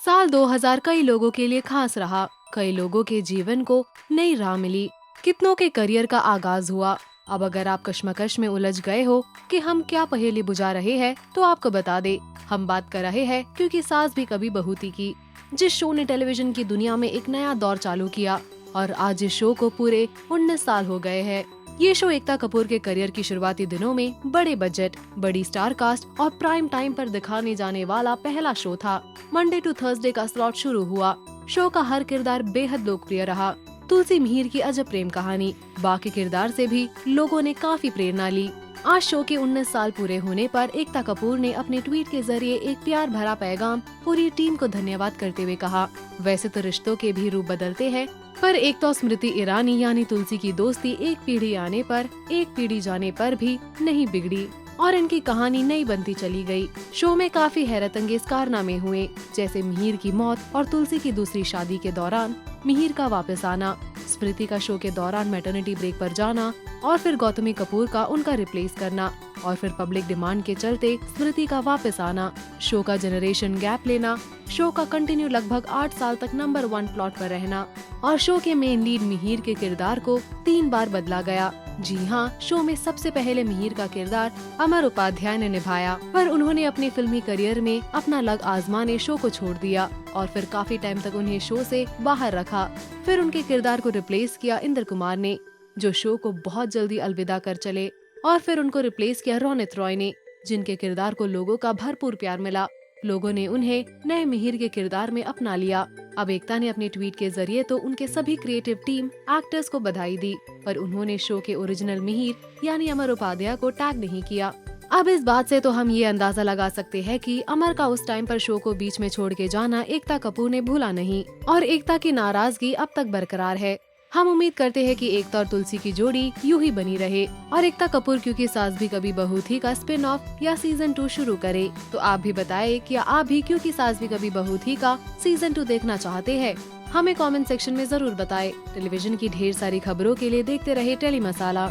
साल 2000 कई लोगों के लिए खास रहा। कई लोगों के जीवन को नई राह मिली, कितनों के करियर का आगाज हुआ। अब अगर आप कश्मकश में उलझ गए हो कि हम क्या पहेली बुझा रहे हैं, तो आपको बता दे, हम बात कर रहे हैं क्योंकि सास भी कभी बहू थी की, जिस शो ने टेलीविजन की दुनिया में एक नया दौर चालू किया। और आज इस शो को पूरे 19 साल हो गए हैं। ये शो एकता कपूर के करियर की शुरुआती दिनों में बड़े बजट, बड़ी स्टार कास्ट और प्राइम टाइम पर दिखाने जाने वाला पहला शो था। मंडे टू थर्सडे का स्लॉट शुरू हुआ। शो का हर किरदार बेहद लोकप्रिय रहा। तुलसी मिहिर की अजब प्रेम कहानी, बाकी किरदार से भी लोगों ने काफी प्रेरणा ली। आज शो के 19 साल पूरे होने पर एकता कपूर ने अपने ट्वीट के जरिए एक प्यार भरा पैगाम पूरी टीम को धन्यवाद करते हुए कहा, वैसे तो रिश्तों के भी रूप बदलते हैं, पर एक तो स्मृति ईरानी यानी तुलसी की दोस्ती एक पीढ़ी आने पर, एक पीढ़ी जाने पर भी नहीं बिगड़ी और इनकी कहानी नई बनती चली गई। शो में काफी हैरतअंगेज कारनामे हुए, जैसे मिहिर की मौत और तुलसी की दूसरी शादी के दौरान मिहिर का वापस आना, स्मृति का शो के दौरान मैटरनिटी ब्रेक पर जाना और फिर गौतमी कपूर का उनका रिप्लेस करना और फिर पब्लिक डिमांड के चलते स्मृति का वापस आना, शो का जनरेशन गैप लेना, शो का कंटिन्यू लगभग 8 साल तक नंबर 1 प्लॉट पर रहना और शो के मेन लीड मिहिर के किरदार को 3 बार बदला गया। जी हाँ, शो में सबसे पहले मिहिर का किरदार अमर उपाध्याय ने निभाया, पर उन्होंने अपने फिल्मी करियर में अपना लग आजमाने शो को छोड़ दिया और फिर काफी टाइम तक उन्हें शो से बाहर रखा। फिर उनके किरदार को रिप्लेस किया इंद्र कुमार ने, जो शो को बहुत जल्दी अलविदा कर चले, और फिर उनको रिप्लेस किया रोनित रॉय ने, जिनके किरदार को लोगों का भरपूर प्यार मिला। लोगों ने उन्हें नए मिहिर के किरदार में अपना लिया। अब एकता ने अपने ट्वीट के जरिए तो उनके सभी क्रिएटिव टीम एक्टर्स को बधाई दी, पर उन्होंने शो के ओरिजिनल मिहिर यानी अमर उपाध्याय को टैग नहीं किया। अब इस बात से तो हम ये अंदाजा लगा सकते हैं कि अमर का उस टाइम पर शो को बीच में छोड़ के जाना एकता कपूर ने भूला नहीं और एकता की नाराजगी अब तक बरकरार है। हम उम्मीद करते हैं कि एकता और तुलसी की जोड़ी यूं ही बनी रहे और एकता कपूर क्योंकि सास भी कभी बहू थी का स्पिन ऑफ या सीजन 2 शुरू करे। तो आप भी बताएं कि आप भी क्योंकि सास भी कभी बहू थी का सीजन 2 देखना चाहते हैं? हमें कमेंट सेक्शन में जरूर बताएं। टेलीविजन की ढेर सारी खबरों के लिए देखते रहे टेली मसाला।